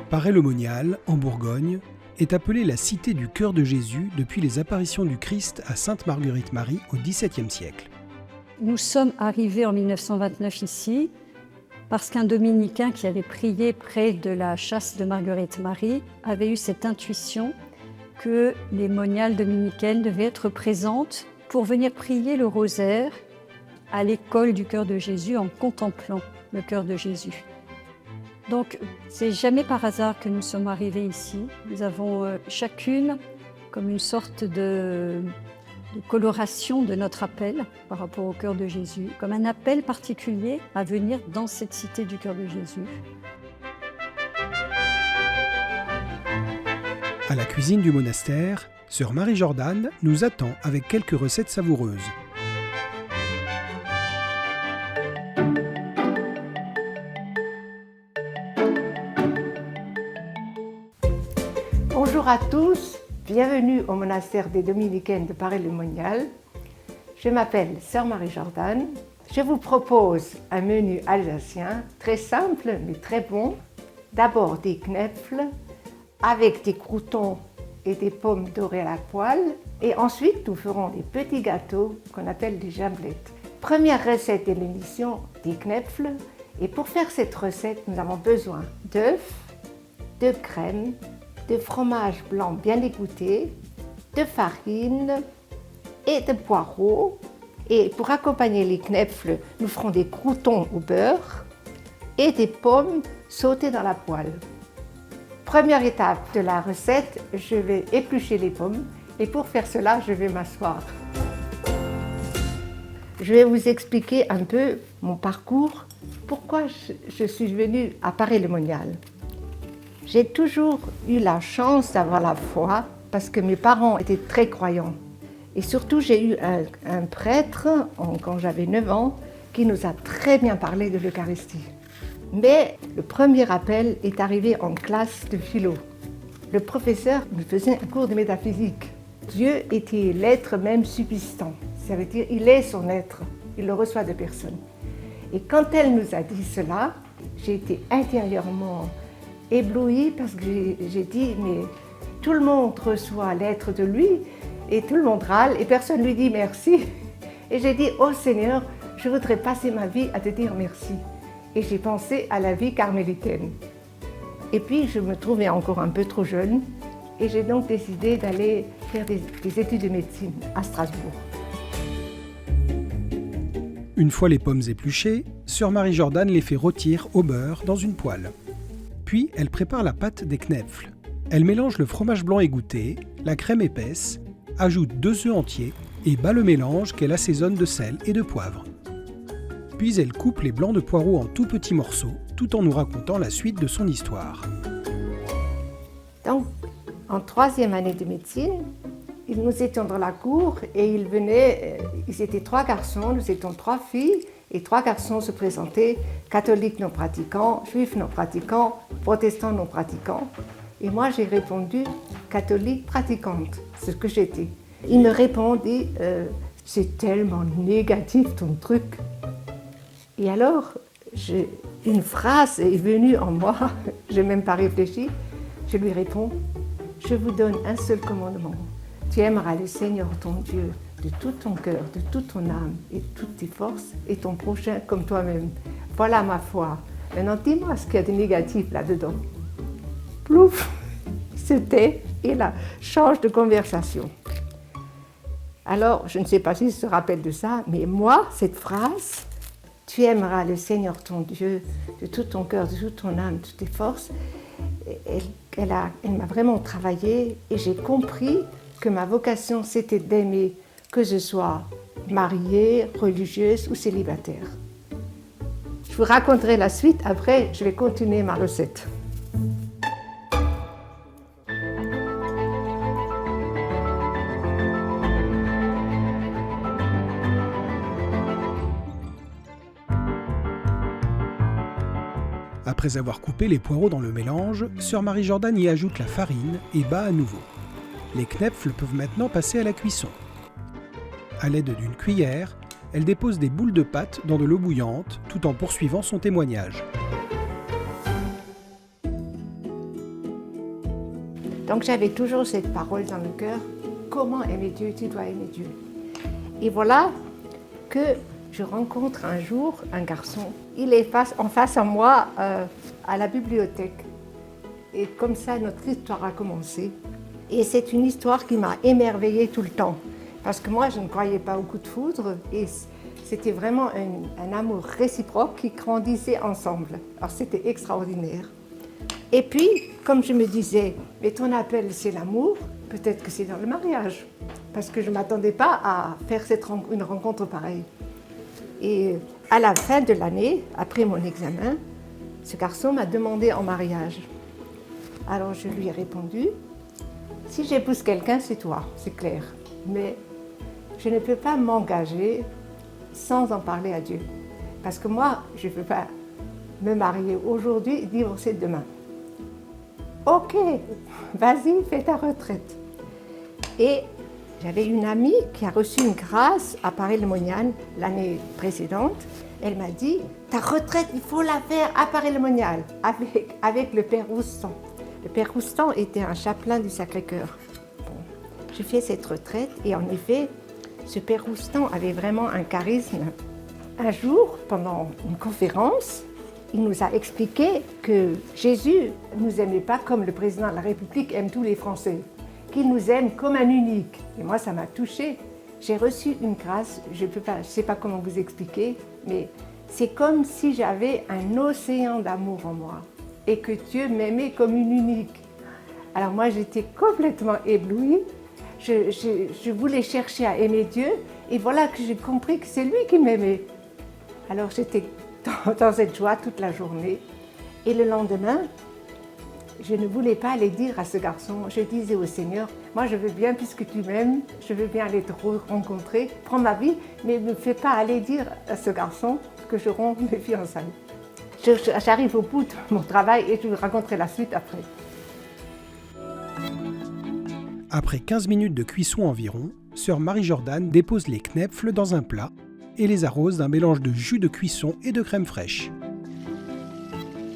Paray-le-Monial, en Bourgogne, est appelée la cité du cœur de Jésus depuis les apparitions du Christ à Sainte-Marguerite-Marie au XVIIe siècle. Nous sommes arrivés en 1929 ici parce qu'un dominicain qui avait prié près de la châsse de Marguerite-Marie avait eu cette intuition que les moniales dominicaines devaient être présentes pour venir prier le rosaire à l'école du cœur de Jésus en contemplant le cœur de Jésus. Donc, c'est jamais par hasard que nous sommes arrivés ici. Nous avons chacune comme une sorte de coloration de notre appel par rapport au cœur de Jésus, comme un appel particulier à venir dans cette cité du cœur de Jésus. À la cuisine du monastère, sœur Marie-Jordan nous attend avec quelques recettes savoureuses. Bonjour à tous, bienvenue au monastère des Dominicaines de Paray-le-Monial. Je m'appelle sœur Marie-Jordan. Je vous propose un menu alsacien très simple mais très bon. D'abord des knäfle avec des croûtons et des pommes dorées à la poêle. Et ensuite, nous ferons des petits gâteaux qu'on appelle des gimlettes. Première recette de l'émission, des knäfle. Et pour faire cette recette, nous avons besoin d'œufs, de crème, de fromage blanc bien égoutté, de farine et de poireaux. Et pour accompagner les knäfle, nous ferons des croûtons au beurre et des pommes sautées dans la poêle. Première étape de la recette, je vais éplucher les pommes et pour faire cela, je vais m'asseoir. Je vais vous expliquer un peu mon parcours, pourquoi je suis venue à Paray-le-Monial. J'ai toujours eu la chance d'avoir la foi parce que mes parents étaient très croyants. Et surtout, j'ai eu un prêtre, quand j'avais 9 ans, qui nous a très bien parlé de l'Eucharistie. Mais le premier appel est arrivé en classe de philo. Le professeur nous faisait un cours de métaphysique. Dieu était l'être même subsistant. Ça veut dire il est son être, il le reçoit de personne. Et quand elle nous a dit cela, j'ai été intérieurement éblouie parce que j'ai dit mais tout le monde reçoit l'être de lui et tout le monde râle et personne lui dit merci. Et j'ai dit oh Seigneur, je voudrais passer ma vie à te dire merci. Et j'ai pensé à la vie carmélitaine. Et puis je me trouvais encore un peu trop jeune et j'ai donc décidé d'aller faire des études de médecine à Strasbourg. Une fois les pommes épluchées, sœur Marie-Jordan les fait rôtir au beurre dans une poêle. Puis elle prépare la pâte des knäfle. Elle mélange le fromage blanc égoutté, la crème épaisse, ajoute 2 œufs entiers et bat le mélange qu'elle assaisonne de sel et de poivre. Puis elle coupe les blancs de poireaux en tout petits morceaux, tout en nous racontant la suite de son histoire. Donc, en 3e année de médecine, nous étions dans la cour et ils étaient 3 garçons, nous étions 3 filles, et 3 garçons se présentaient, catholiques non pratiquants, juifs non pratiquants, protestants non pratiquants. Et moi j'ai répondu catholique pratiquante, c'est ce que j'étais. Ils me répondaient c'est tellement négatif ton truc. Et alors, une phrase est venue en moi, je n'ai même pas réfléchi, je lui réponds, je vous donne un seul commandement, tu aimeras le Seigneur ton Dieu de tout ton cœur, de toute ton âme et de toutes tes forces et ton prochain comme toi-même. Voilà ma foi. Maintenant, dis-moi ce qu'il y a de négatif là-dedans. Plouf, c'était, et là, change de conversation. Alors, je ne sais pas s'il se rappelle de ça, mais moi, cette phrase, tu aimeras le Seigneur ton Dieu de tout ton cœur, de toute ton âme, de toutes tes forces, elle m'a vraiment travaillé et j'ai compris que ma vocation, c'était d'aimer, que je sois mariée, religieuse ou célibataire. Je vous raconterai la suite, après je vais continuer ma recette. Après avoir coupé les poireaux dans le mélange, sœur Marie-Jordan y ajoute la farine et bat à nouveau. Les knäfle peuvent maintenant passer à la cuisson. À l'aide d'une cuillère, elle dépose des boules de pâte dans de l'eau bouillante tout en poursuivant son témoignage. Donc j'avais toujours cette parole dans le cœur, comment aimer Dieu, tu dois aimer Dieu. Et voilà que je rencontre un jour un garçon. Il est en face à moi à la bibliothèque. Et comme ça, notre histoire a commencé. Et c'est une histoire qui m'a émerveillée tout le temps. Parce que moi, je ne croyais pas au coup de foudre. Et c'était vraiment un amour réciproque qui grandissait ensemble. Alors c'était extraordinaire. Et puis, comme je me disais, mais ton appel c'est l'amour, peut-être que c'est dans le mariage. Parce que je ne m'attendais pas à faire une rencontre pareille. Et à la fin de l'année, après mon examen, ce garçon m'a demandé en mariage. Alors je lui ai répondu, si j'épouse quelqu'un, c'est toi, c'est clair. Mais je ne peux pas m'engager sans en parler à Dieu. Parce que moi, je ne peux pas me marier aujourd'hui et divorcer demain. Ok, vas-y, fais ta retraite. Et j'avais une amie qui a reçu une grâce à Paray-le-Monial l'année précédente. Elle m'a dit, ta retraite, il faut la faire à Paray-le-Monial avec le père Roustan. Le père Roustan était un chapelain du Sacré-Cœur. Bon, j'ai fait cette retraite et en effet, ce père Roustan avait vraiment un charisme. Un jour, pendant une conférence, il nous a expliqué que Jésus ne nous aimait pas comme le président de la République aime tous les Français, qu'il nous aime comme un unique. Et moi, ça m'a touchée. J'ai reçu une grâce, je ne sais pas comment vous expliquer, mais c'est comme si j'avais un océan d'amour en moi et que Dieu m'aimait comme une unique. Alors moi, j'étais complètement éblouie. Je voulais chercher à aimer Dieu et voilà que j'ai compris que c'est lui qui m'aimait. Alors j'étais dans cette joie toute la journée. Et le lendemain, je ne voulais pas aller dire à ce garçon, je disais au Seigneur, moi je veux bien, puisque tu m'aimes, je veux bien aller te rencontrer, prends ma vie, mais ne me fais pas aller dire à ce garçon que je romps mes fiançailles. J'arrive au bout de mon travail et je vous raconterai la suite après. Après 15 minutes de cuisson environ, sœur Marie-Jordan dépose les knepfles dans un plat et les arrose d'un mélange de jus de cuisson et de crème fraîche.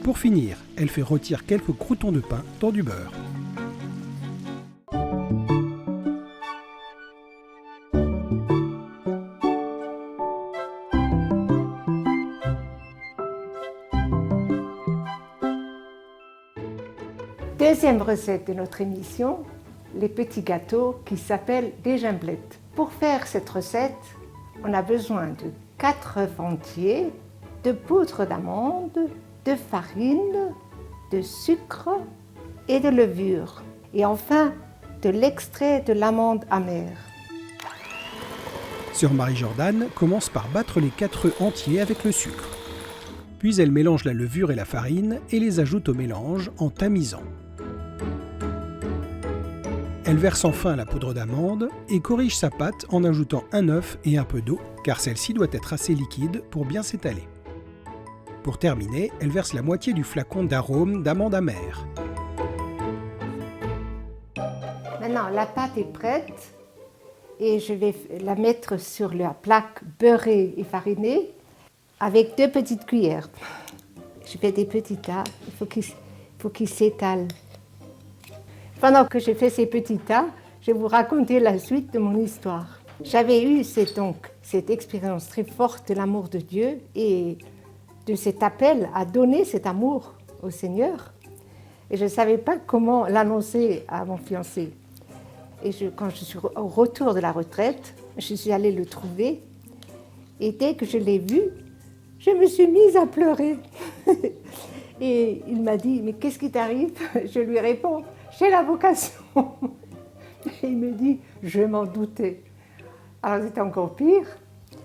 Pour finir, elle fait rôtir quelques croûtons de pain dans du beurre. Deuxième recette de notre émission, les petits gâteaux qui s'appellent des gimblettes. Pour faire cette recette, on a besoin de 4 œufs entiers, de poudre d'amande, de farine, de sucre et de levure. Et enfin, de l'extrait de l'amande amère. Sœur Marie-Jordan commence par battre les 4 œufs entiers avec le sucre. Puis elle mélange la levure et la farine et les ajoute au mélange en tamisant. Elle verse enfin la poudre d'amande et corrige sa pâte en ajoutant un œuf et un peu d'eau, car celle-ci doit être assez liquide pour bien s'étaler. Pour terminer, elle verse la moitié du flacon d'arôme d'amande amère. Maintenant, la pâte est prête et je vais la mettre sur la plaque beurrée et farinée avec 2 petites cuillères. Je fais des petits tas, il faut qu'ils s'étalent. Pendant que je fais ces petits tas, je vais vous raconter la suite de mon histoire. J'avais eu cette expérience très forte de l'amour de Dieu et de cet appel à donner cet amour au Seigneur. Et je ne savais pas comment l'annoncer à mon fiancé. Et quand je suis au retour de la retraite, je suis allée le trouver. Et dès que je l'ai vu, je me suis mise à pleurer. Et il m'a dit, mais qu'est-ce qui t'arrive? Je lui réponds, j'ai la vocation. Et il me dit, je m'en doutais. Alors c'était encore pire.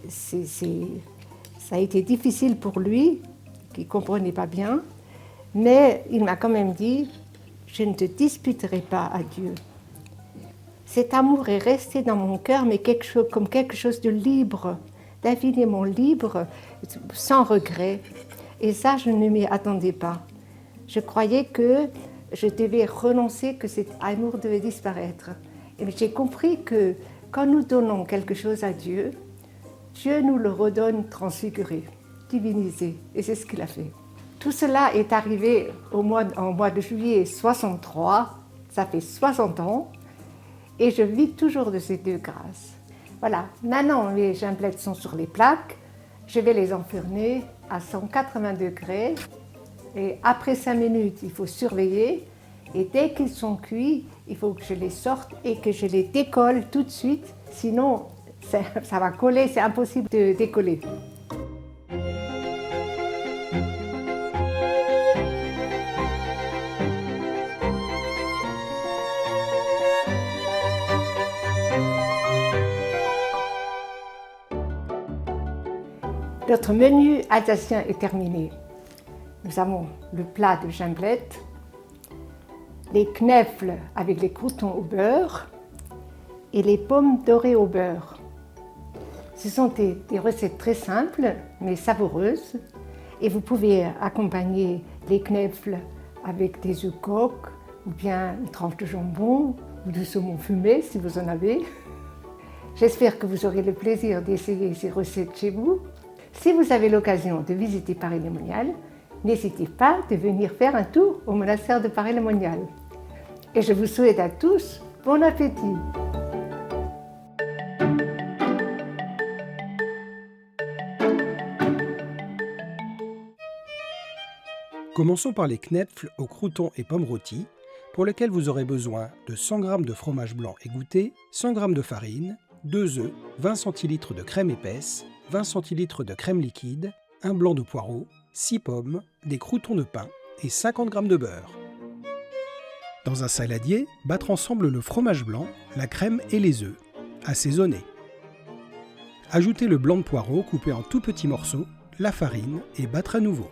Ça a été difficile pour lui, qui ne comprenait pas bien. Mais il m'a quand même dit, je ne te disputerai pas à Dieu. Cet amour est resté dans mon cœur, mais comme quelque chose de libre, d'infiniment libre, sans regret. Et ça, je ne m'y attendais pas. Je croyais que je devais renoncer, que cet amour devait disparaître. Et j'ai compris que quand nous donnons quelque chose à Dieu, Dieu nous le redonne transfiguré, divinisé. Et c'est ce qu'il a fait. Tout cela est arrivé en mois de juillet 63. ça fait 60 ans et je vis toujours de ces deux grâces. Voilà, maintenant les gimblettes sont sur les plaques, je vais les enfourner à 180 degrés et après 5 minutes, il faut surveiller et dès qu'ils sont cuits, il faut que je les sorte et que je les décolle tout de suite, sinon ça va coller, c'est impossible de décoller. Notre menu alsacien est terminé. Nous avons le plat de gimblettes, les knefles avec les croûtons au beurre et les pommes dorées au beurre. Ce sont des recettes très simples mais savoureuses et vous pouvez accompagner les knefles avec des œufs coques ou bien une tranche de jambon ou du saumon fumé si vous en avez. J'espère que vous aurez le plaisir d'essayer ces recettes chez vous. Si vous avez l'occasion de visiter Paray-le-Monial, n'hésitez pas de venir faire un tour au monastère de Paray-le-Monial. Et je vous souhaite à tous bon appétit. Commençons par les knefles aux croûtons et pommes rôties, pour lesquels vous aurez besoin de 100 g de fromage blanc égoutté, 100 g de farine, 2 œufs, 20 centilitres de crème épaisse, 20 centilitres de crème liquide, un blanc de poireau, 6 pommes, des croûtons de pain et 50 g de beurre. Dans un saladier, battre ensemble le fromage blanc, la crème et les œufs. Assaisonner. Ajoutez le blanc de poireau coupé en tout petits morceaux, la farine et battre à nouveau.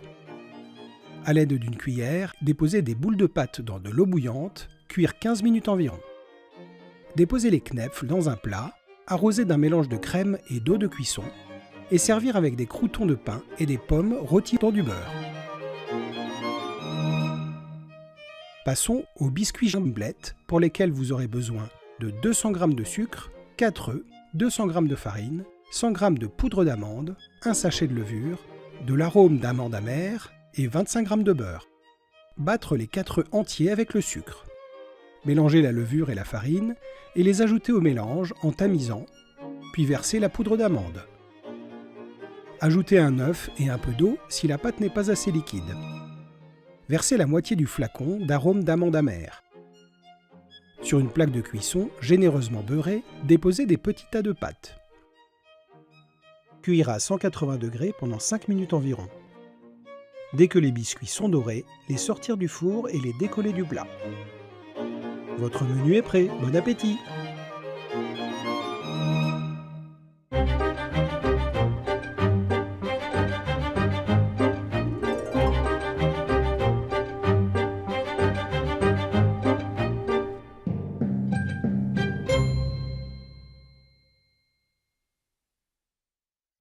À l'aide d'une cuillère, déposez des boules de pâte dans de l'eau bouillante, cuire 15 minutes environ. Déposez les knefles dans un plat, arroser d'un mélange de crème et d'eau de cuisson et servir avec des croûtons de pain et des pommes rôties dans du beurre. Passons aux biscuits gimblettes pour lesquels vous aurez besoin de 200 g de sucre, 4 œufs, 200 g de farine, 100 g de poudre d'amande, un sachet de levure, de l'arôme d'amande amère et 25 g de beurre. Battre les 4 œufs entiers avec le sucre. Mélangez la levure et la farine et les ajouter au mélange en tamisant, puis versez la poudre d'amande. Ajoutez un œuf et un peu d'eau si la pâte n'est pas assez liquide. Versez la moitié du flacon d'arôme d'amande amère. Sur une plaque de cuisson généreusement beurrée, déposez des petits tas de pâte. Cuire à 180 degrés pendant 5 minutes environ. Dès que les biscuits sont dorés, les sortir du four et les décoller du plat. Votre menu est prêt, bon appétit!